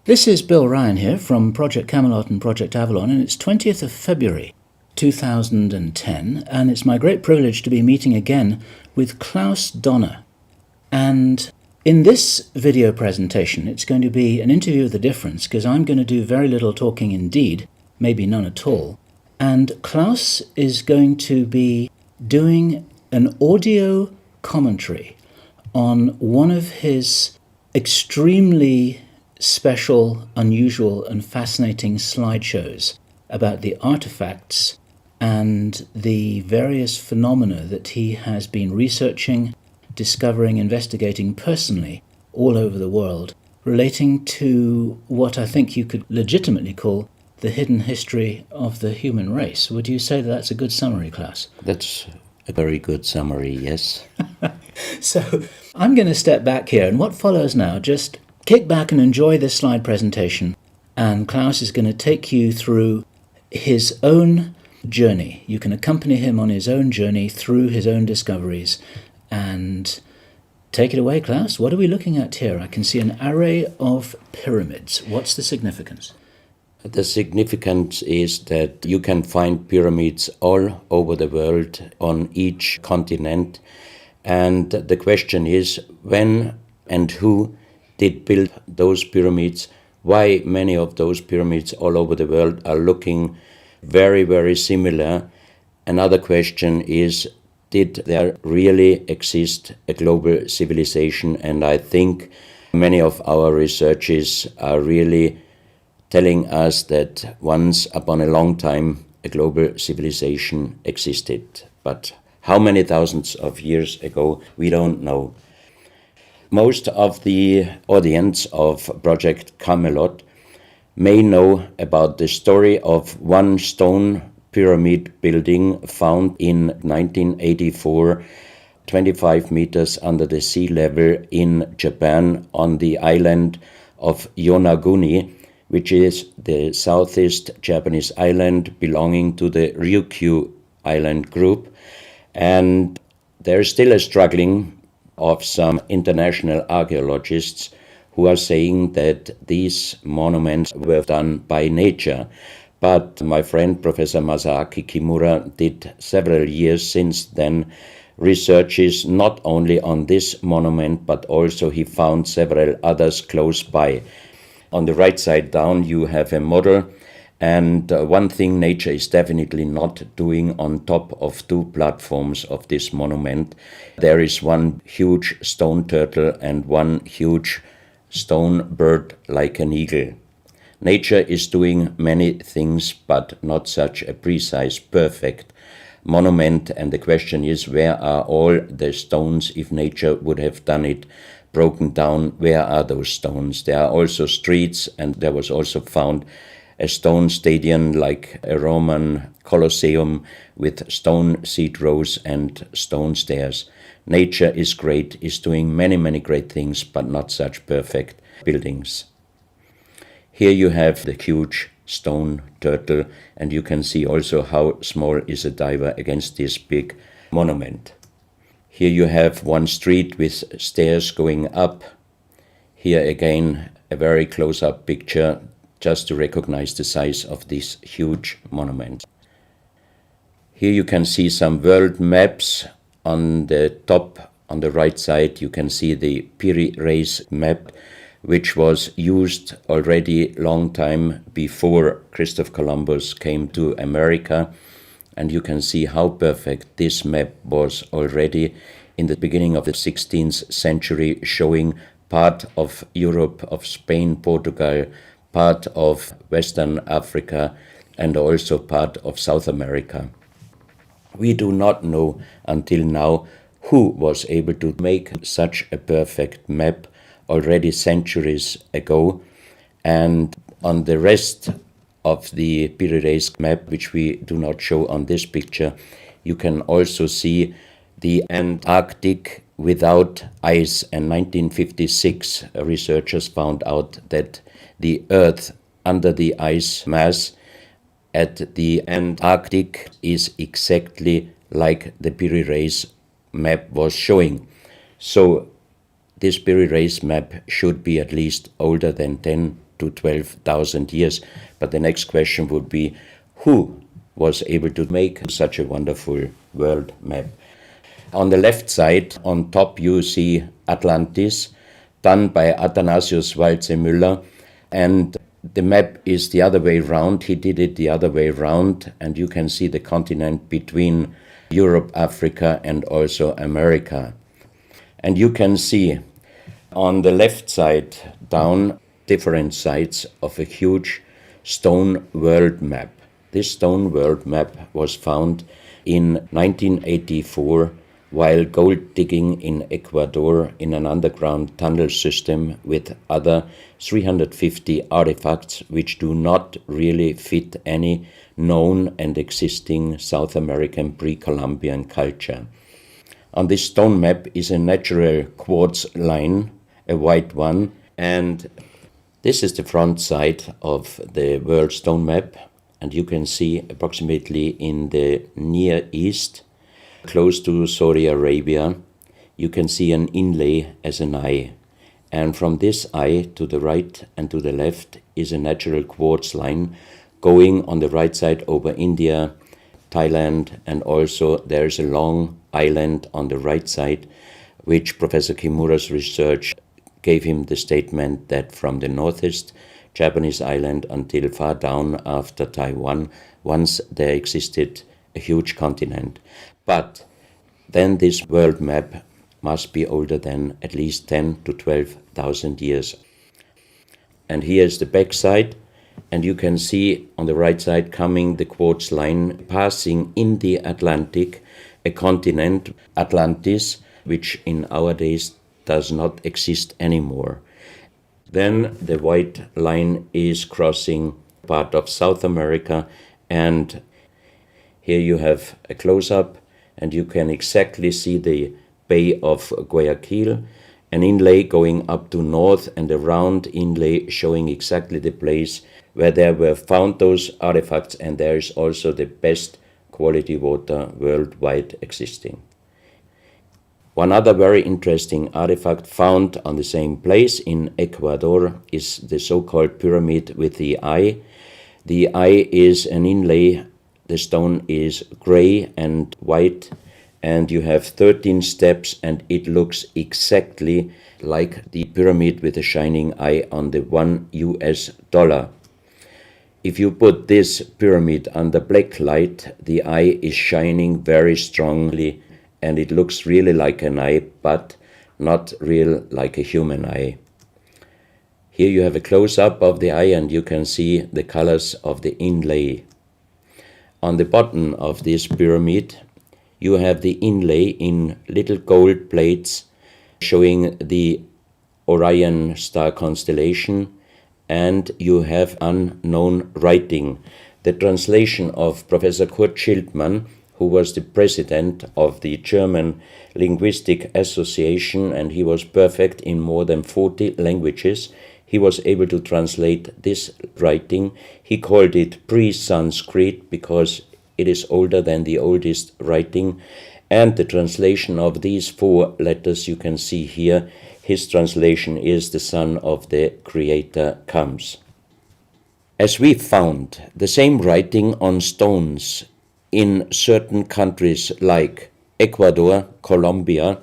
This is Bill Ryan here from Project Camelot and Project Avalon, and it's 20th of February 2010, and it's my great privilege to be meeting again with Klaus Dona. And in this video presentation, it's going to be an interview of the difference, because I'm going to do very little talking indeed, maybe none at all. And Klaus is going to be doing an audio commentary on one of his extremely special, unusual, and fascinating slideshows about the artifacts and the various phenomena that he has been researching, discovering, investigating personally all over the world, relating to what I think you could legitimately call the hidden history of the human race. Would you say that that's a good summary, Klaus? That's a very good summary, yes. So I'm going to step back here, and what follows now, just kick back and enjoy this slide presentation, and Klaus is going to take you through his own journey. You can accompany him on his own journey through his own discoveries. And take it away, Klaus. What are we looking at here? I can see an array of pyramids. What's the significance? The significance is that you can find pyramids all over the world on each continent. And the question is, when and who did build those pyramids? Why many of those pyramids all over the world are looking very, very similar? Another question is, did there really exist a global civilization? And I think many of our researches are really telling us that once upon a long time a global civilization existed. But how many thousands of years ago, we don't know. Most of the audience of Project Camelot may know about the story of one stone pyramid building found in 1984, 25 meters under the sea level in Japan on the island of Yonaguni, which is the southeast Japanese island belonging to the Ryukyu island group. And there is still a struggling of some international archaeologists who are saying that these monuments were done by nature. But my friend Professor Masaaki Kimura did several years since then researches not only on this monument, but also he found several others close by. On the right side down you have a model, and one thing nature is definitely not doing on top of two platforms of this monument. There is one huge stone turtle and one huge stone bird like an eagle. Nature is doing many things, but not such a precise, perfect monument. And the question is, where are all the stones? If nature would have done it broken down, where are those stones? There are also streets, and there was also found a stone stadium like a Roman Colosseum with stone seat rows and stone stairs. Nature is great, is doing many, many great things, but not such perfect buildings. Here you have the huge stone turtle, and you can see also how small is a diver against this big monument. Here you have one street with stairs going up. Here again a very close-up picture just to recognize the size of this huge monument. Here you can see some world maps. On the top, on the right side, you can see the Piri Reis map, which was used already long time before Christopher Columbus came to America. And you can see how perfect this map was already in the beginning of the 16th century, showing part of Europe, of Spain, Portugal, part of Western Africa, and also part of South America. We do not know until now who was able to make such a perfect map already centuries ago. And on the rest of the Piri Reis map, which we do not show on this picture, you can also see the Antarctic without ice. In 1956, researchers found out that the Earth under the ice mass at the Antarctic is exactly like the Piri Reis map was showing. So this Piri Reis map should be at least older than 10 to 12,000 years. But the next question would be, who was able to make such a wonderful world map? On the left side, on top, you see Atlantis, done by Athanasius Walzemüller, and the map is the other way round. He did it the other way round, and you can see the continent between Europe, Africa, and also America. And you can see on the left side down different sides of a huge stone world map. This stone world map was found in 1984 while gold digging in Ecuador in an underground tunnel system with other 350 artifacts which do not really fit any known and existing South American pre-Columbian culture. On this stone map is a natural quartz line, a white one, and this is the front side of the world stone map, and you can see approximately in the Near East, close to Saudi Arabia, you can see an inlay as an eye. And from this eye to the right and to the left is a natural quartz line going on the right side over India, Thailand, and also there is a long island on the right side, which Professor Kimura's research gave him the statement that from the northeast Japanese island until far down after Taiwan, once there existed a huge continent. But then this world map must be older than at least 10 to 12,000 years. And here is the back side, and you can see on the right side coming the quartz line passing in the Atlantic, a continent, Atlantis, which in our days does not exist anymore. Then the white line is crossing part of South America, and here you have a close-up, and you can exactly see the Bay of Guayaquil, an inlay going up to north, and a round inlay showing exactly the place where there were found those artifacts, and there is also the best quality water worldwide existing. One other very interesting artifact found on the same place in Ecuador is the so-called pyramid with the eye. The eye is an inlay. The stone is gray and white, and you have 13 steps, and it looks exactly like the pyramid with a shining eye on the $1. If you put this pyramid under black light, the eye is shining very strongly, and it looks really like an eye, but not real like a human eye. Here you have a close-up of the eye, and you can see the colors of the inlay. On the bottom of this pyramid, you have the inlay in little gold plates showing the Orion star constellation, and you have unknown writing. The translation of Professor Kurt Schildmann, who was the president of the German Linguistic Association, and he was perfect in more than 40 languages. He was able to translate this writing. He called it pre-Sanskrit because it is older than the oldest writing. And the translation of these 4 letters you can see here, his translation is "the Son of the Creator comes." As we found the same writing on stones in certain countries like Ecuador, Colombia,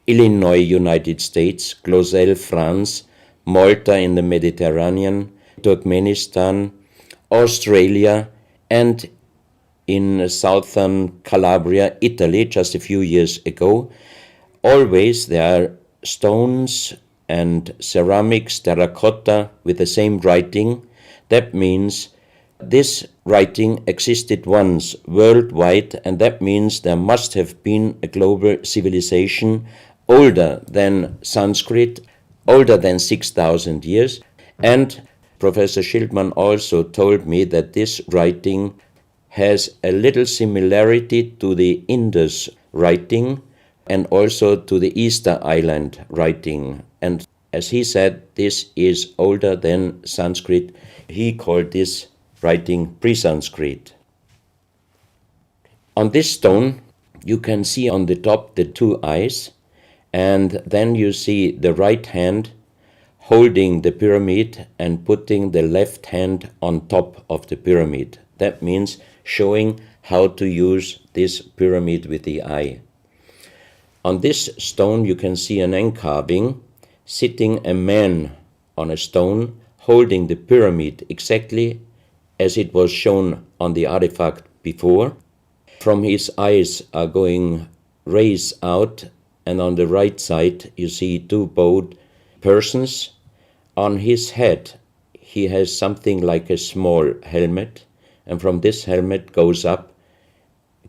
Illinois, United States, Clausel, France, Malta in the Mediterranean, Turkmenistan, Australia, and in southern Calabria, Italy, just a few years ago. Always there are stones and ceramics, terracotta with the same writing. That means this writing existed once worldwide, and that means there must have been a global civilization older than Sanskrit, older than 6,000 years. And Professor Schildmann also told me that this writing has a little similarity to the Indus writing and also to the Easter Island writing. And as he said, this is older than Sanskrit. He called this writing pre-Sanskrit. On this stone, you can see on the top the 2 eyes, and then you see the right hand holding the pyramid and putting the left hand on top of the pyramid. That means showing how to use this pyramid with the eye. On this stone you can see an encarving, sitting a man on a stone holding the pyramid exactly as it was shown on the artifact before. From his eyes are going rays out, and on the right side you see two bowed persons. On his head he has something like a small helmet, and from this helmet goes up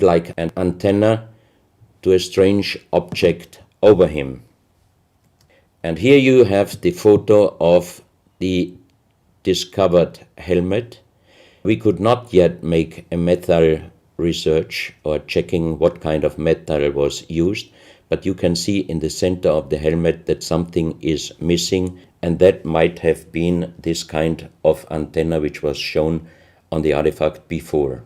like an antenna to a strange object over him. And here you have the photo of the discovered helmet. We could not yet make a metal research or checking what kind of metal was used, but you can see in the center of the helmet that something is missing, and that might have been this kind of antenna which was shown on the artifact before.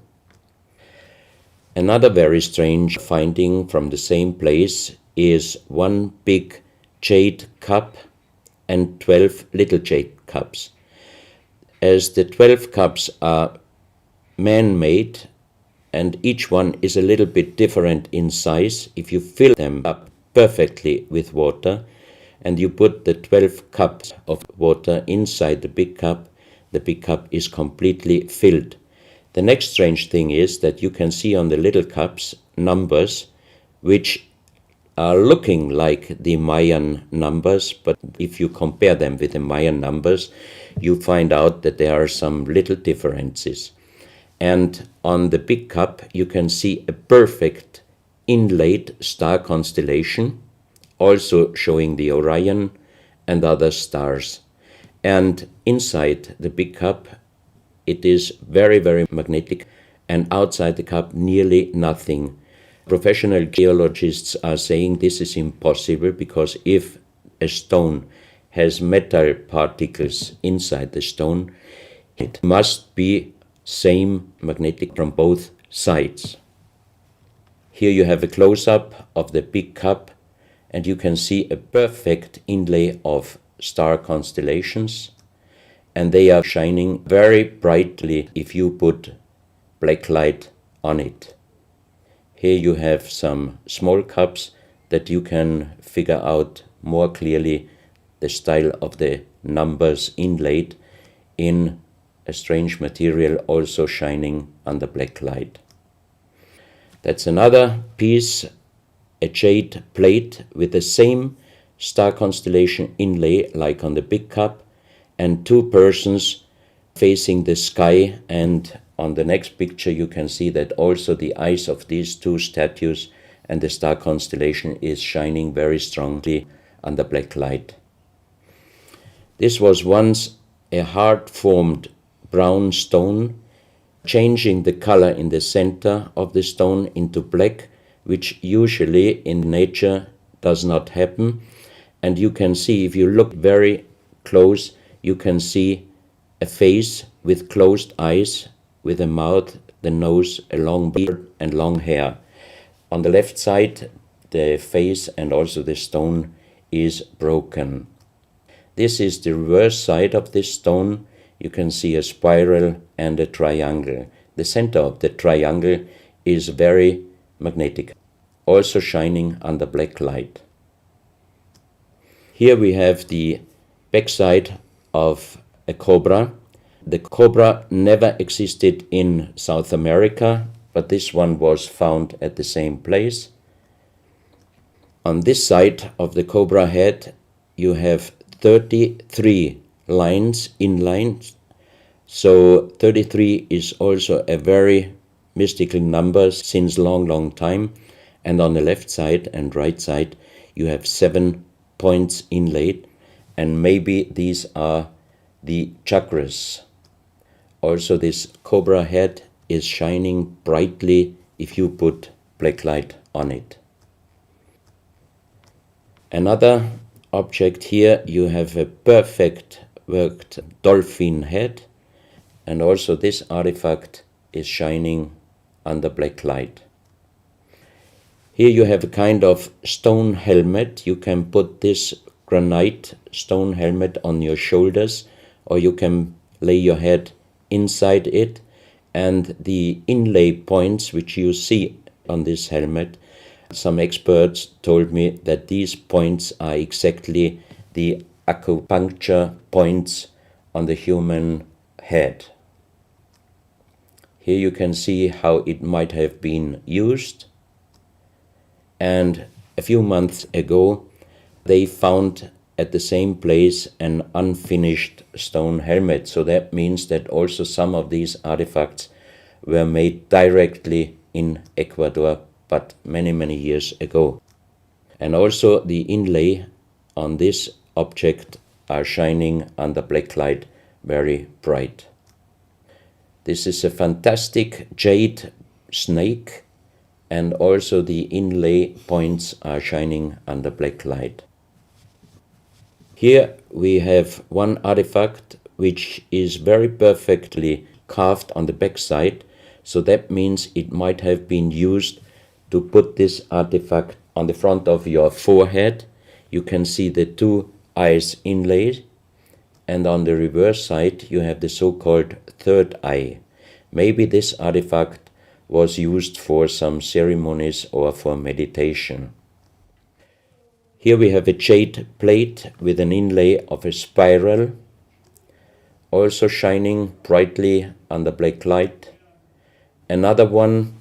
Another very strange finding from the same place is one big jade cup and 12 little jade cups. As the 12 cups are man-made and each one is a little bit different in size, if you fill them up perfectly with water and you put the 12 cups of water inside the big cup is completely filled. The next strange thing is that you can see on the little cups numbers which are looking like the Mayan numbers, but if you compare them with the Mayan numbers, you find out that there are some little differences. And on the big cup you can see a perfect inlaid star constellation, also showing the Orion and other stars. And inside the big cup it is very, very magnetic, and outside the cup nearly nothing. Professional geologists are saying this is impossible because if a stone has metal particles inside the stone, it must be same magnetic from both sides. Here you have a close-up of the big cup and you can see a perfect inlay of star constellations, and they are shining very brightly if you put black light on it. Here you have some small cups that you can figure out more clearly the style of the numbers inlaid in a strange material also shining under black light. That's another piece, a jade plate with the same star constellation inlay like on the big cup, and two persons facing the sky, and on the next picture you can see that also the eyes of these two statues and the star constellation is shining very strongly under black light. This was once a hard-formed brown stone, changing the color in the center of the stone into black, which usually in nature does not happen. And you can see, if you look very close, you can see a face with closed eyes, with a mouth, the nose, a long beard and long hair. On the left side, the face and also the stone is broken. This is the reverse side of this stone. You can see a spiral and a triangle. The center of the triangle is very magnetic, also shining under black light. Here we have the backside of a cobra. The cobra never existed in South America, but this one was found at the same place. On this side of the cobra head you have 33 lines, inlines. So 33 is also a very mystical number since long time. And on the left side and right side you have 7 points inlaid, and maybe these are the chakras. Also this cobra head is shining brightly if you put black light on it. Another object here, you have a perfect worked dolphin head, and also this artifact is shining under black light. Here you have a kind of stone helmet. You can put this granite stone helmet on your shoulders, or you can lay your head inside it, and the inlay points which you see on this helmet, some experts told me that these points are exactly the acupuncture points on the human head. Here you can see how it might have been used, and a few months ago they found at the same place an unfinished stone helmet. So that means that also some of these artifacts were made directly in Ecuador, but many, many years ago. And also the inlay on this object are shining under black light very bright. This is a fantastic jade snake, and also the inlay points are shining under black light. Here we have one artifact which is very perfectly carved on the back side, so that means it might have been used to put this artifact on the front of your forehead. You can see the two eyes inlaid, and on the reverse side you have the so-called third eye. Maybe this artifact was used for some ceremonies or for meditation. Here we have a jade plate with an inlay of a spiral, also shining brightly under black light. Another one,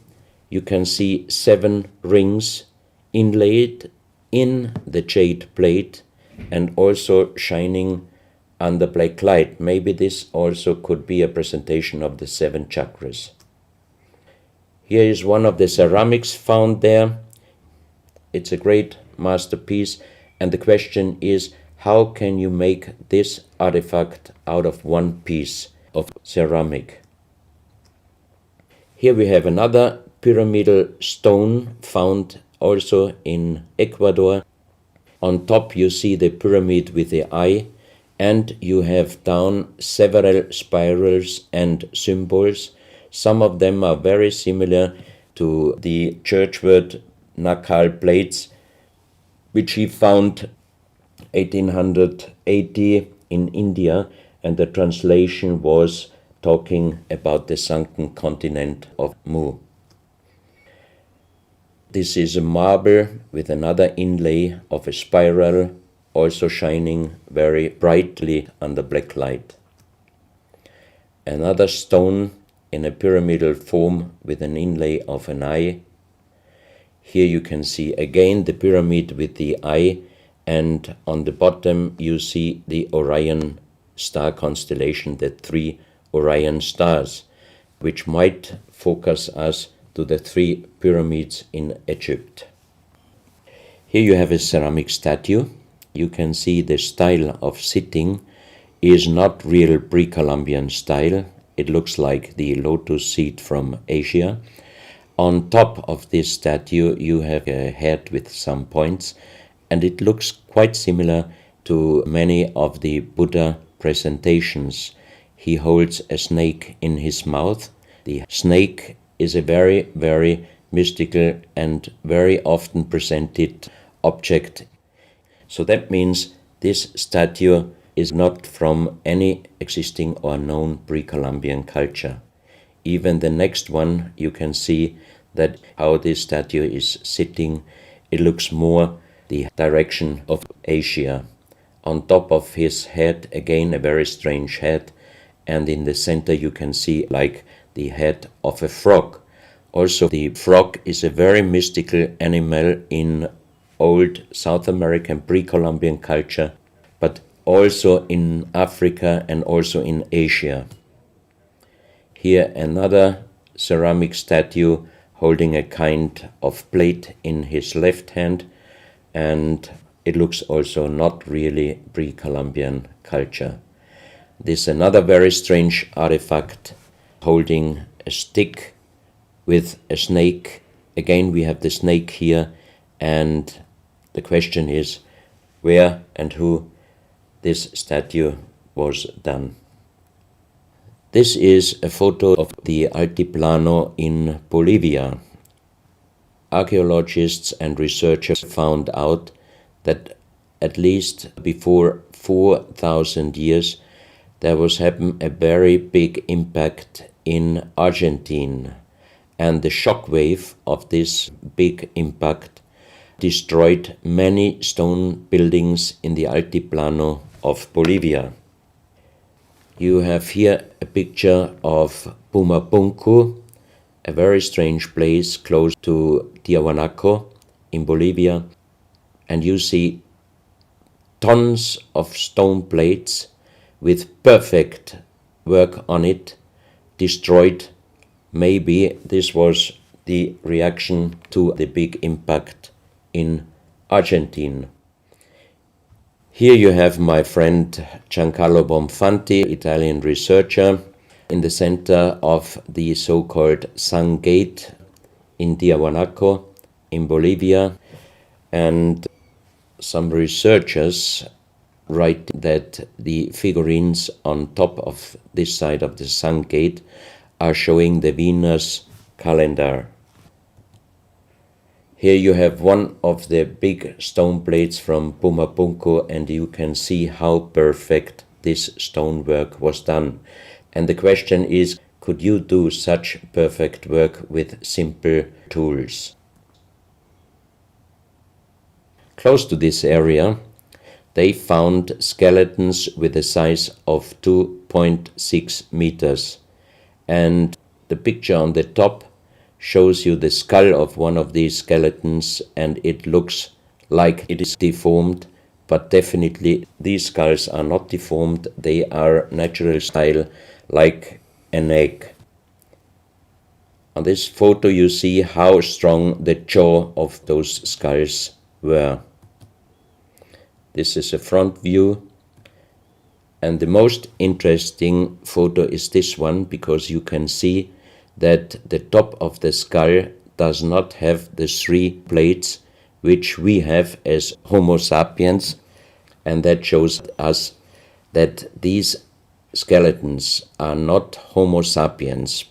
you can see 7 rings inlaid in the jade plate and also shining under black light. Maybe this also could be a presentation of the 7 chakras. Here is one of the ceramics found there. It's a great masterpiece, and the question is, how can you make this artifact out of one piece of ceramic? Here we have another pyramidal stone found also in Ecuador. On top you see the pyramid with the eye, and you have down several spirals and symbols. Some of them are very similar to the churchward Nakal plates, which he found 1880 in India, and the translation was talking about the sunken continent of Mu. This is a marble with another inlay of a spiral, also shining very brightly under black light. Another stone in a pyramidal form with an inlay of an eye. Here you can see again the pyramid with the eye, and on the bottom you see the Orion star constellation, the 3 Orion stars, which might focus us to the 3 pyramids in Egypt. Here you have a ceramic statue. You can see the style of sitting is not real pre-Columbian style. It looks like the lotus seat from Asia. On top of this statue you have a head with some points, and it looks quite similar to many of the Buddha presentations. He holds a snake in his mouth. The snake is a very, very mystical and very often presented object. So that means this statue is not from any existing or known pre-Columbian culture. Even the next one, you can see that how this statue is sitting, it looks more the direction of Asia. On top of his head, again a very strange head, and in the center you can see like the head of a frog. Also, the frog is a very mystical animal in old South American pre-Columbian culture, but also in Africa and also in Asia. Here another ceramic statue holding a kind of plate in his left hand, and it looks also not really pre-Columbian culture. This is another very strange artifact holding a stick with a snake. Again we have the snake here, and the question is where and who this statue was done. This is a photo of the Altiplano in Bolivia. Archaeologists and researchers found out that at least before 4,000 years, there was happen a very big impact in Argentina, and the shock wave of this big impact destroyed many stone buildings in the Altiplano of Bolivia. You have here a picture of Pumapunku, a very strange place close to Tiahuanaco in Bolivia, and you see tons of stone plates with perfect work on it destroyed. Maybe this was the reaction to the big impact in Argentina. Here you have my friend Giancarlo Bonfanti, Italian researcher, in the center of the so-called Sun Gate in Tiahuanaco in Bolivia. And some researchers write that the figurines on top of this side of the Sun Gate are showing the Venus calendar. Here you have one of the big stone plates from Pumapunku, and you can see how perfect this stonework was done. And the question is, could you do such perfect work with simple tools? Close to this area, they found skeletons with a size of 2.6 meters. And the picture on the top shows you the skull of one of these skeletons, and it looks like it is deformed, but definitely these skulls are not deformed. They are natural style, like an egg. On this photo you see how strong the jaw of those skulls were. This is a front view, and the most interesting photo is this one, because you can see that the top of the skull does not have the three plates which we have as Homo sapiens, and that shows us that these skeletons are not Homo sapiens.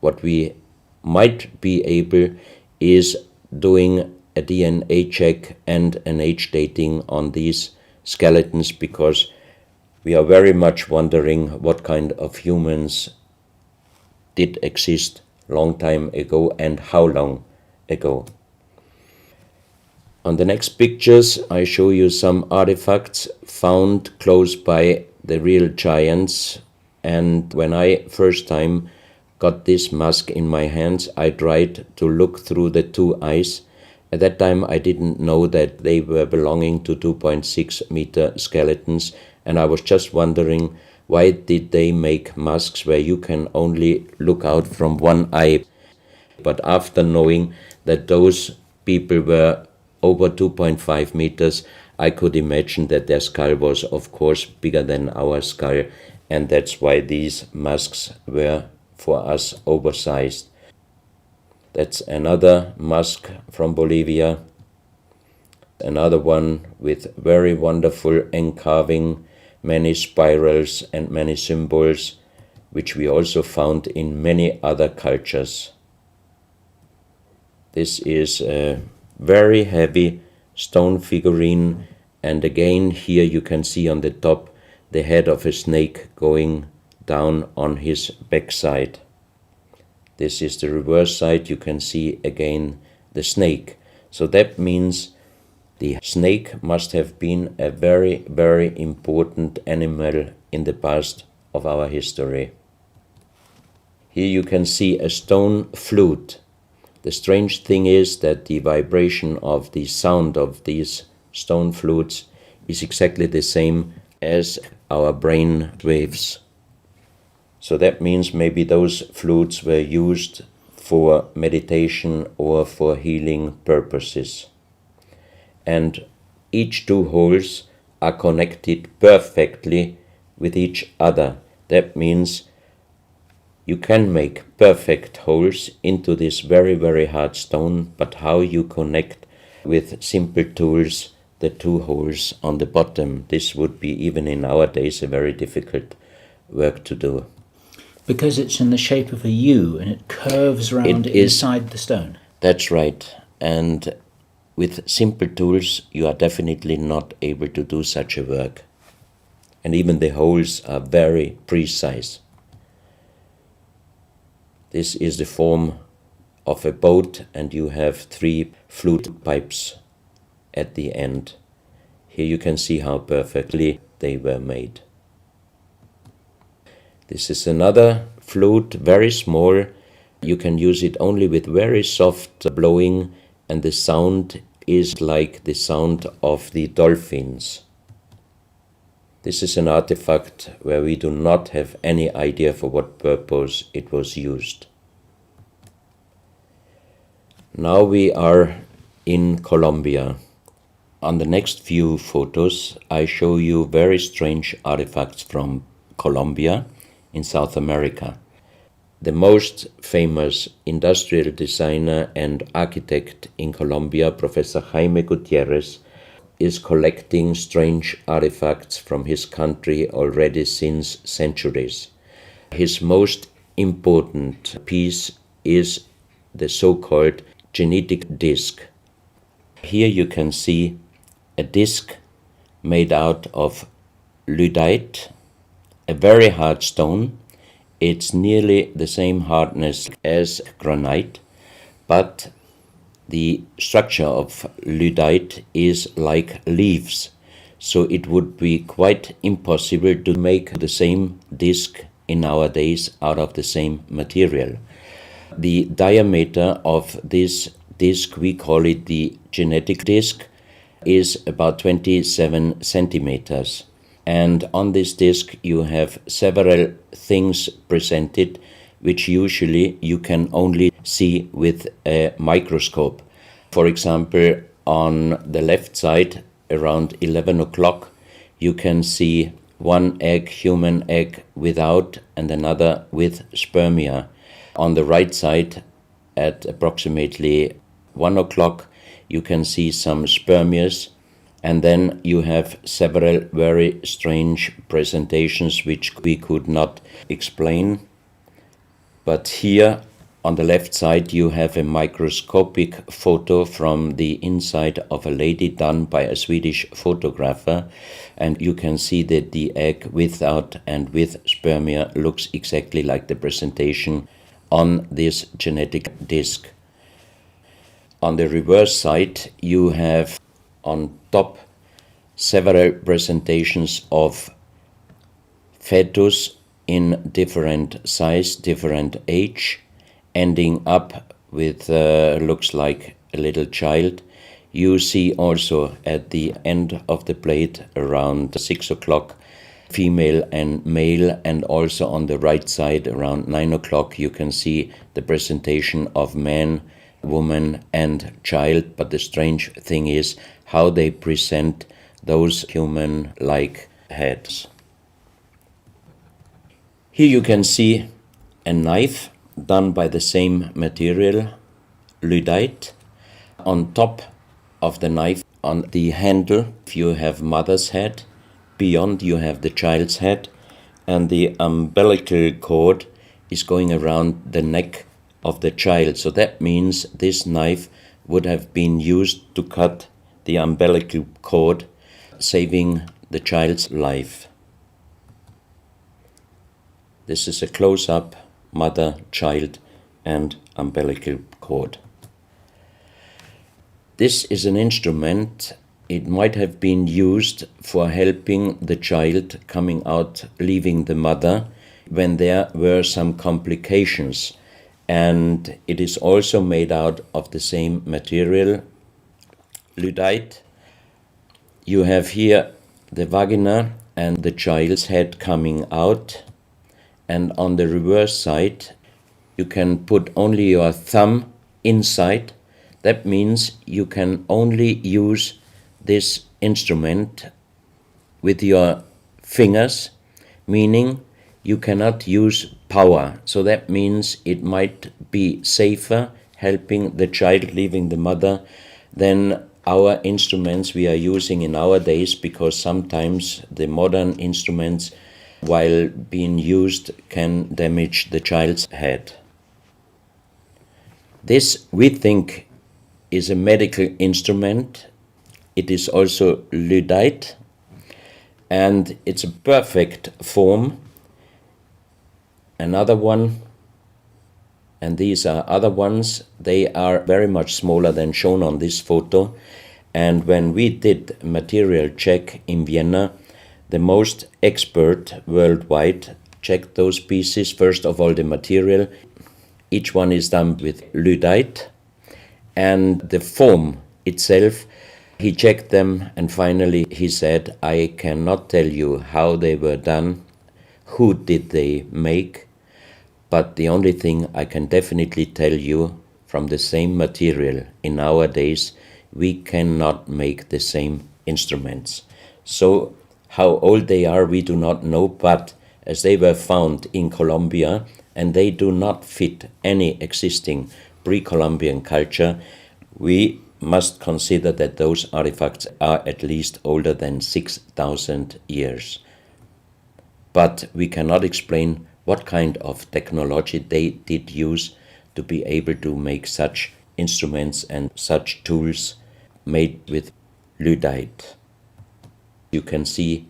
What we might be able is doing a DNA check and an age dating on these skeletons, because we are very much wondering what kind of humans did exist long time ago and how long ago. On the next pictures I show you some artifacts found close by the real giants, and when I first time got this mask in my hands, I tried to look through the two eyes. At that time I didn't know that they were belonging to 2.6 meter skeletons, and I was just wondering, why did they make masks where you can only look out from one eye? But after knowing that those people were over 2.5 meters, I could imagine that their skull was of course bigger than our skull, and that's why these masks were for us oversized. That's another mask from Bolivia, another one with very wonderful encarving, many spirals and many symbols, which we also found in many other cultures. This is a very heavy stone figurine, and again here you can see on the top the head of a snake going down on his backside. This is the reverse side. You can see again the snake. So that means the snake must have been a very, very important animal in the past of our history. Here you can see a stone flute. The strange thing is that the vibration of the sound of these stone flutes is exactly the same as our brain waves. So that means maybe those flutes were used for meditation or for healing purposes. And each two holes are connected perfectly with each other. That means you can make perfect holes into this very, very hard stone, but how you connect with simple tools the two holes on the bottom, this would be even in our days a very difficult work to do. Because it's in the shape of a U and it curves around inside the stone. That's right. And with simple tools, you are definitely not able to do such a work. And even the holes are very precise. This is the form of a boat, and you have 3 flute pipes at the end. Here you can see how perfectly they were made. This is another flute, very small. You can use it only with very soft blowing, and the sound is like the sound of the dolphins. This is an artifact where we do not have any idea for what purpose it was used. Now we are in Colombia. On the next few photos, I show you very strange artifacts from Colombia in South America. The most famous industrial designer and architect in Colombia, Professor Jaime Gutierrez, is collecting strange artifacts from his country already since centuries. His most important piece is the so-called genetic disc. Here you can see a disc made out of lyddite, a very hard stone. It's nearly the same hardness as granite, but the structure of lyddite is like leaves, so it would be quite impossible to make the same disc in our days out of the same material. The diameter of this disc, we call it the genetic disc, is about 27 centimeters. And on this disc you have several things presented which usually you can only see with a microscope. For example, on the left side, around 11 o'clock, you can see one egg, human egg, without and another with spermia. On the right side, at approximately 1 o'clock, you can see some spermias, and then you have several very strange presentations which we could not explain. But here on the left side you have a microscopic photo from the inside of a lady done by a Swedish photographer, and you can see that the egg without and with spermia looks exactly like the presentation on this genetic disc. On the reverse side you have on top several presentations of fetus in different size, different age, ending up with looks like a little child. You see also at the end of the plate around 6 o'clock female and male, and also on the right side around 9 o'clock you can see the presentation of man, woman and child. But the strange thing is how they present those human-like heads. Here you can see a knife done by the same material, lyddite. On top of the knife, on the handle, you have mother's head. Beyond you have the child's head, and the umbilical cord is going around the neck of the child. So that means this knife would have been used to cut the umbilical cord, saving the child's life. This is a close-up mother, child and umbilical cord. This is an instrument. It might have been used for helping the child coming out, leaving the mother, when there were some complications. And it is also made out of the same material, lyddite. You have here the vagina and the child's head coming out, and on the reverse side you can put only your thumb inside. That means you can only use this instrument with your fingers, meaning you cannot use power. So that means it might be safer helping the child leaving the mother than our instruments we are using in our days, because sometimes the modern instruments, while being used, can damage the child's head. This, we think, is a medical instrument. It is also lyddite, and it's a perfect form. Another one, and these are other ones, they are very much smaller than shown on this photo. And when we did a material check in Vienna, the most expert worldwide checked those pieces. First of all, the material. Each one is done with lyddite, and the form itself, he checked them, and finally he said, I cannot tell you how they were done, who did they make, but the only thing I can definitely tell you, from the same material in our days, we cannot make the same instruments. So how old they are, we do not know, but as they were found in Colombia, and they do not fit any existing pre-Columbian culture, we must consider that those artifacts are at least older than 6,000 years. But we cannot explain what kind of technology they did use to be able to make such instruments and such tools made with lyddite. You can see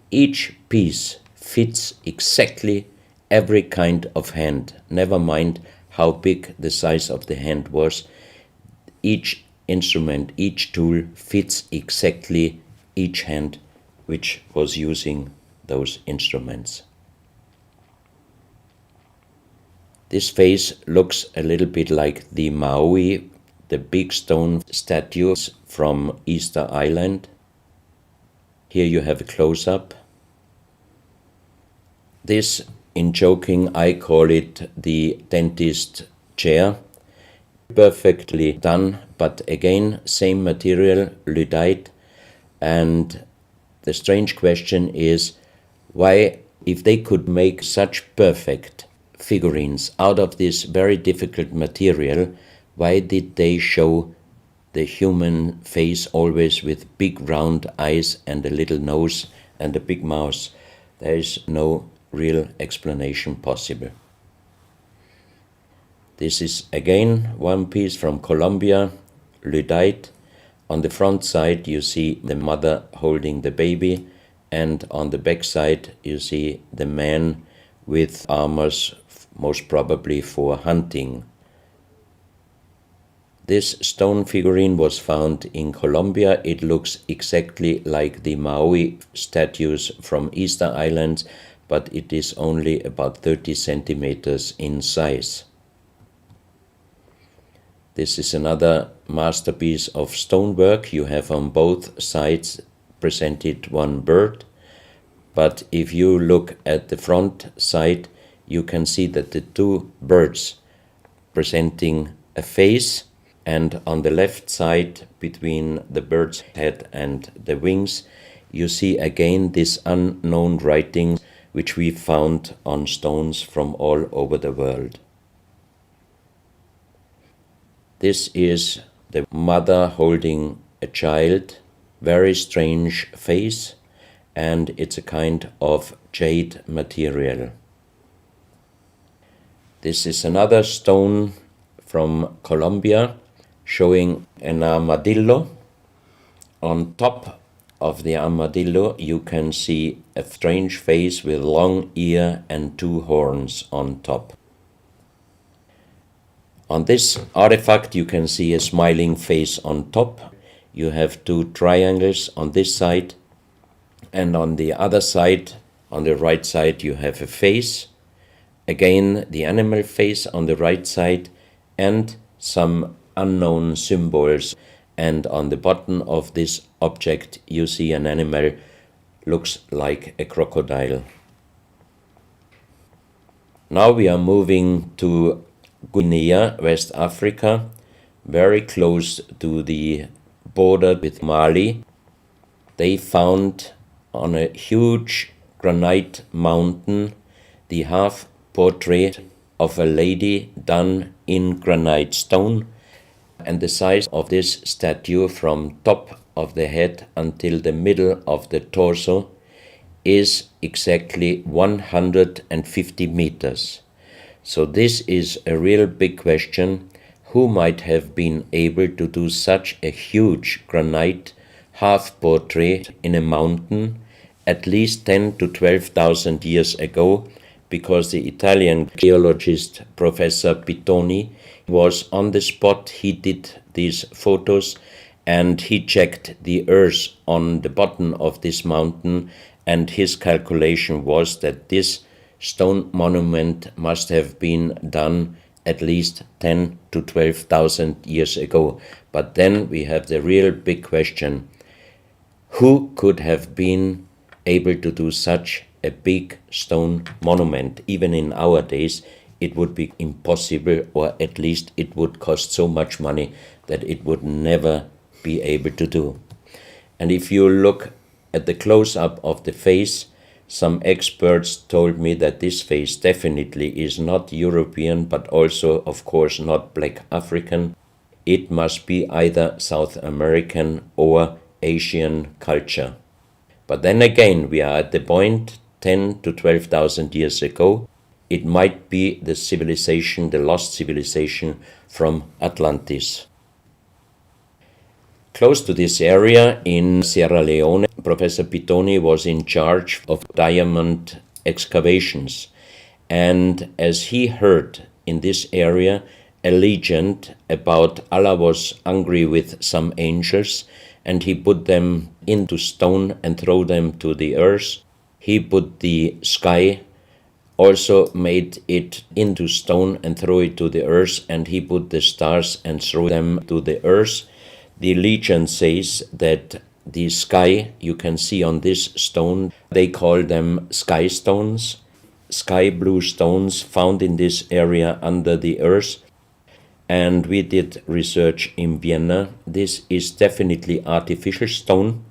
each piece fits exactly every kind of hand, never mind how big the size of the hand was. Each instrument, each tool fits exactly each hand which was using those instruments. This face looks a little bit like the Maui, the big stone statues from Easter Island. Here you have a close-up. This, in joking, I call it the dentist chair. Perfectly done, but again, same material, lyddite. And the strange question is, why, if they could make such perfect figurines out of this very difficult material, why did they show the human face always with big round eyes and a little nose and a big mouth? There is no real explanation possible. This is again one piece from Colombia, lyddite. On the front side you see the mother holding the baby, and on the back side you see the man with armors, most probably for hunting. This stone figurine was found in Colombia. It looks exactly like the Maui statues from Easter Islands, but it is only about 30 centimeters in size. This is another masterpiece of stonework. You have on both sides presented one bird, but if you look at the front side, you can see that the two birds presenting a face, and on the left side, between the bird's head and the wings, you see again this unknown writing which we found on stones from all over the world. This is the mother holding a child, very strange face, and it's a kind of jade material. This is another stone from Colombia showing an armadillo. On top of the armadillo you can see a strange face with long ear and two horns on top. On this artifact you can see a smiling face on top. You have two triangles on this side, and on the other side, on the right side, you have a face. Again, the animal face on the right side, and some unknown symbols. And on the bottom of this object you see an animal, looks like a crocodile. Now we are moving to Guinea, West Africa, very close to the border with Mali. They found on a huge granite mountain the half portrait of a lady done in granite stone, and the size of this statue from top of the head until the middle of the torso is exactly 150 meters. So this is a real big question. who might have been able to do such a huge granite half-portrait in a mountain at least 10 to 12,000 years ago, because the Italian geologist Professor Pittoni was on the spot. He did these photos and he checked the earth on the bottom of this mountain, and his calculation was that this stone monument must have been done at least 10 to 12,000 years ago. But then we have the real big question: who could have been able to do such a big stone monument? Even in our days, it would be impossible, or at least it would cost so much money that it would never be able to do. And if you look at the close-up of the face, some experts told me that this face definitely is not European, but also, of course, not Black African. It must be either South American or Asian culture. But then again, we are at the point 10 to 12,000 years ago. It might be the civilization, the lost civilization from Atlantis. Close to this area in Sierra Leone, Professor Pittoni was in charge of diamond excavations. And as he heard in this area a legend about Allah was angry with some angels, and he put them into stone and throw them to the earth. He put the sky, also made it into stone and throw it to the earth, and he put the stars and throw them to the earth. The legend says that the sky, you can see on this stone, they call them sky stones, sky blue stones found in this area under the earth. And we did research in Vienna. This is definitely artificial stone.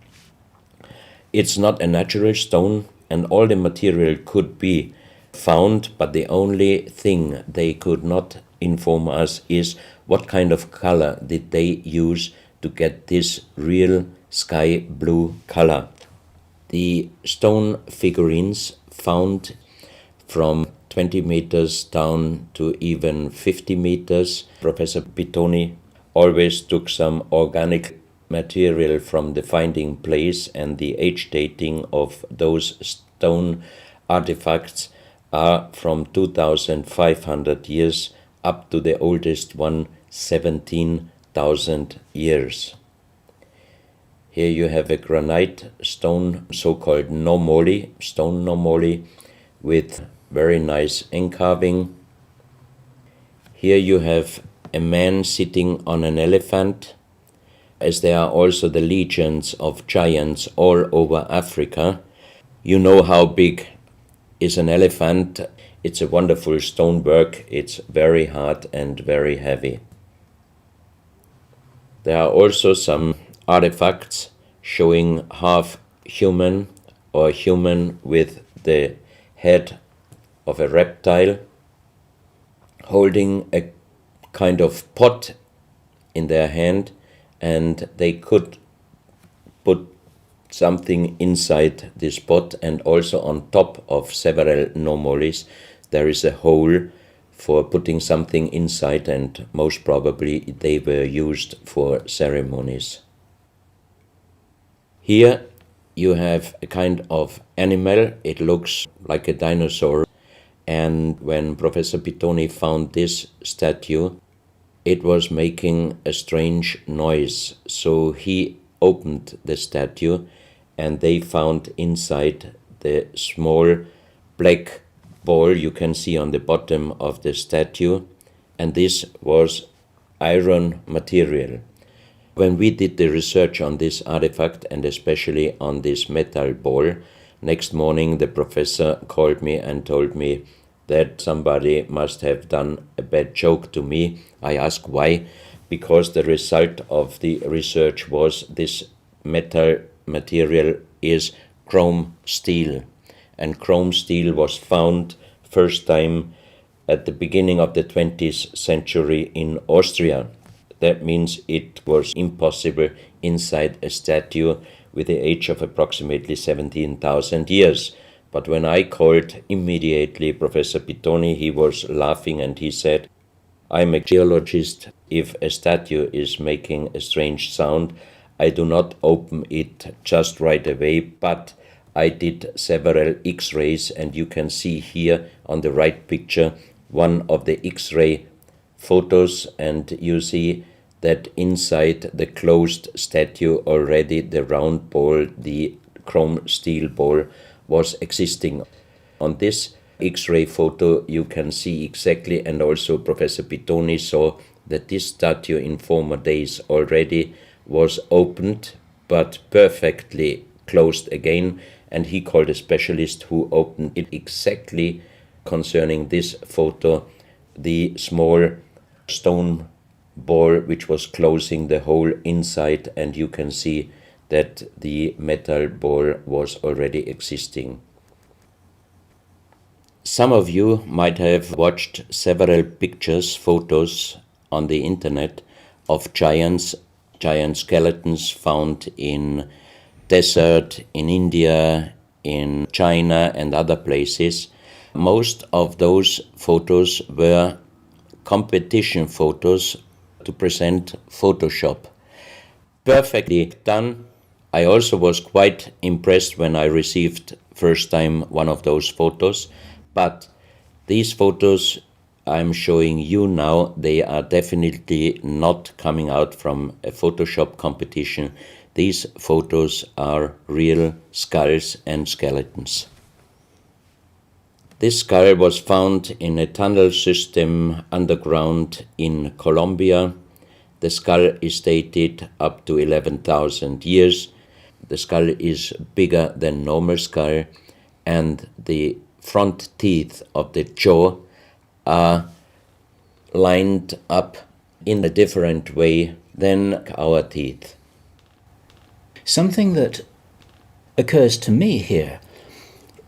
It's not a natural stone, and all the material could be found, but the only thing they could not inform us is what kind of color did they use to get this real sky blue color. The stone figurines found from 20 meters down to even 50 meters. Professor Pittoni always took some organic material from the finding place, and the age dating of those stone artifacts are from 2,500 years up to the oldest one, 17,000 years. Here you have a granite stone, so-called nomoli, stone nomoli, with very nice encarving. Here you have a man sitting on an elephant, as there are also the legends of giants all over Africa. You know how big is an elephant. It's a wonderful stonework. It's very hard and very heavy. There are also some artifacts showing half human or human with the head of a reptile, holding a kind of pot in their hand, and they could put something inside this pot, and also on top of several nomolis there is a hole for putting something inside, and most probably they were used for ceremonies. Here you have a kind of animal. It looks like a dinosaur, and when Professor Pittoni found this statue, it was making a strange noise. So he opened the statue, and they found inside the small black ball you can see on the bottom of the statue, and this was iron material. When we did the research on this artifact, and especially on this metal ball, next morning the professor called me and told me that somebody must have done a bad joke to me. I asked why, because the result of the research was this metal material is chrome steel, and chrome steel was found first time at the beginning of the 20th century in Austria. That means it was impossible inside a statue with the age of approximately 17,000 years. But when I called immediately Professor Pittoni, he was laughing and he said, I'm a geologist. If a statue is making a strange sound, I do not open it just right away, but I did several X-rays, and you can see here on the right picture one of the X-ray photos, and you see that inside the closed statue already the round ball, the chrome steel ball, was existing. On this X-ray photo you can see exactly, and also Professor Pittoni saw, that this statue in former days already was opened but perfectly closed again, and he called a specialist who opened it exactly concerning this photo, the small stone ball which was closing the hole inside, and you can see that the metal ball was already existing. Some of you might have watched several pictures, photos on the internet of giant skeletons found in desert, in India, in China and other places. Most of those photos were competition photos to present Photoshop. Perfectly done. I also was quite impressed when I received first time one of those photos, but these photos I'm showing you now, they are definitely not coming out from a Photoshop competition. These photos are real skulls and skeletons. This skull was found in a tunnel system underground in Colombia. The skull is dated up to 11,000 years. The skull is bigger than normal skull, and the front teeth of the jaw are lined up in a different way than our teeth. Something that occurs to me here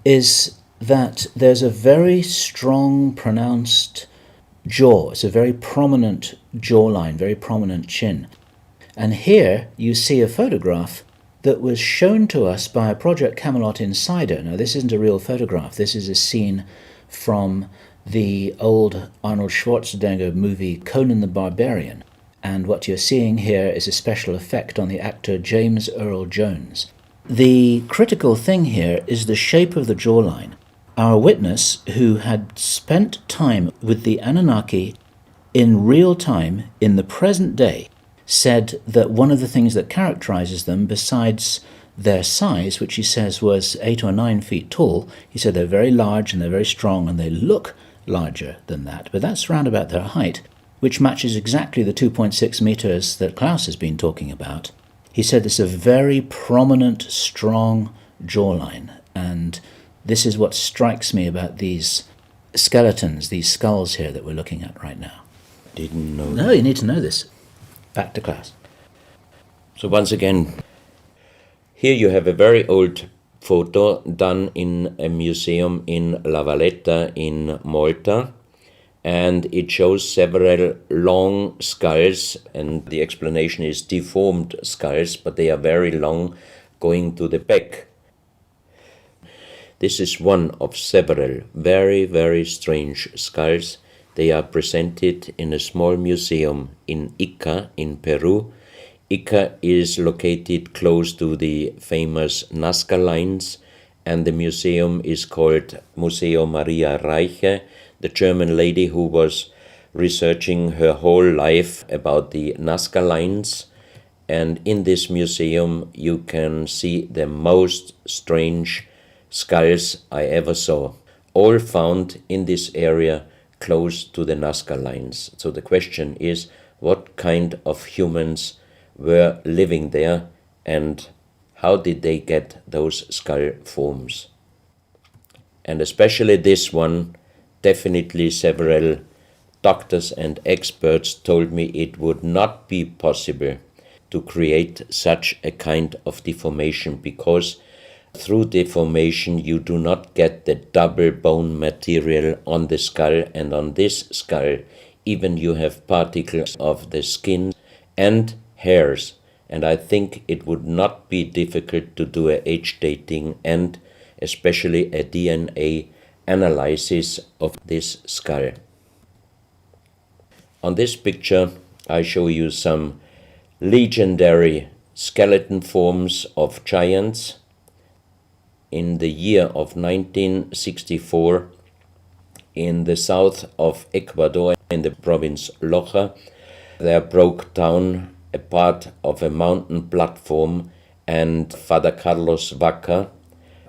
is that there's a very strong, pronounced jaw. It's a very prominent jawline, very prominent chin. And here you see a photograph that was shown to us by a Project Camelot insider. Now, this isn't a real photograph. This is a scene from the old Arnold Schwarzenegger movie Conan the Barbarian. And what you're seeing here is a special effect on the actor James Earl Jones. The critical thing here is the shape of the jawline. Our witness, who had spent time with the Anunnaki in real time, in the present day, said that one of the things that characterizes them, besides their size, which he says was 8 or 9 feet tall, he said they're very large and they're very strong and they look larger than that, but that's round about their height, which matches exactly the 2.6 meters that Klaus has been talking about. He said it's a very prominent, strong jawline, and this is what strikes me about these skeletons, these skulls here that we're looking at right now. Didn't know. No, you need to know this. Back to Klaus. So once again, here you have a very old photo done in a museum in La Valletta in Malta, and it shows several long skulls, and the explanation is deformed skulls, but they are very long, going to the back. This is one of several very, very strange skulls. They are presented in a small museum in Ica in Peru. Ica is located close to the famous Nazca lines, and the museum is called Museo Maria Reiche, the German lady who was researching her whole life about the Nazca lines. And in this museum you can see the most strange skulls I ever saw, all found in this area close to the Nazca lines. So the question is, what kind of humans were living there, and how did they get those skull forms? And especially this one, definitely several doctors and experts told me it would not be possible to create such a kind of deformation, because through deformation you do not get the double bone material on the skull, and on this skull even you have particles of the skin and hairs, and I think it would not be difficult to do a age dating and especially a DNA analysis of this skull. On this picture, I show you some legendary skeleton forms of giants. In the year of 1964, in the south of Ecuador, in the province Loja, there broke down a part of a mountain platform, and Father Carlos Vaca,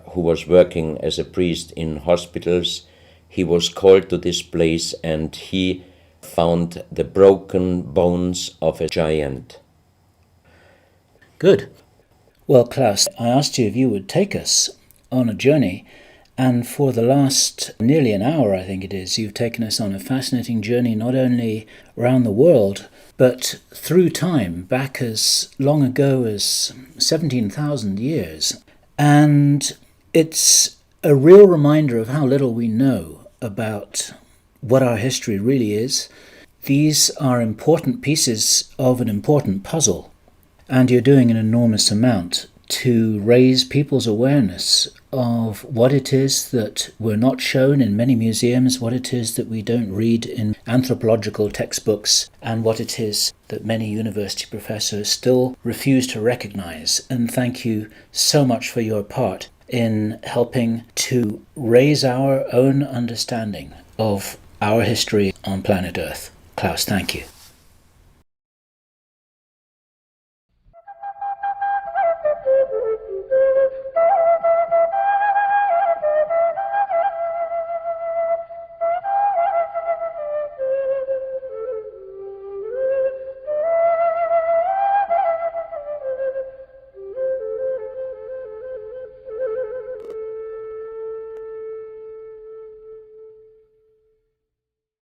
who was working as a priest in hospitals, he was called to this place and he found the broken bones of a giant. Good. Well, Klaus, I asked you if you would take us on a journey, and for the last nearly an hour, I think it is, you've taken us on a fascinating journey not only around the world, but through time, back as long ago as 17,000 years. And it's a real reminder of how little we know about what our history really is. These are important pieces of an important puzzle, and you're doing an enormous amount to raise people's awareness of what it is that we're not shown in many museums, what it is that we don't read in anthropological textbooks, and what it is that many university professors still refuse to recognize. And thank you so much for your part in helping to raise our own understanding of our history on planet Earth. Klaus, thank you.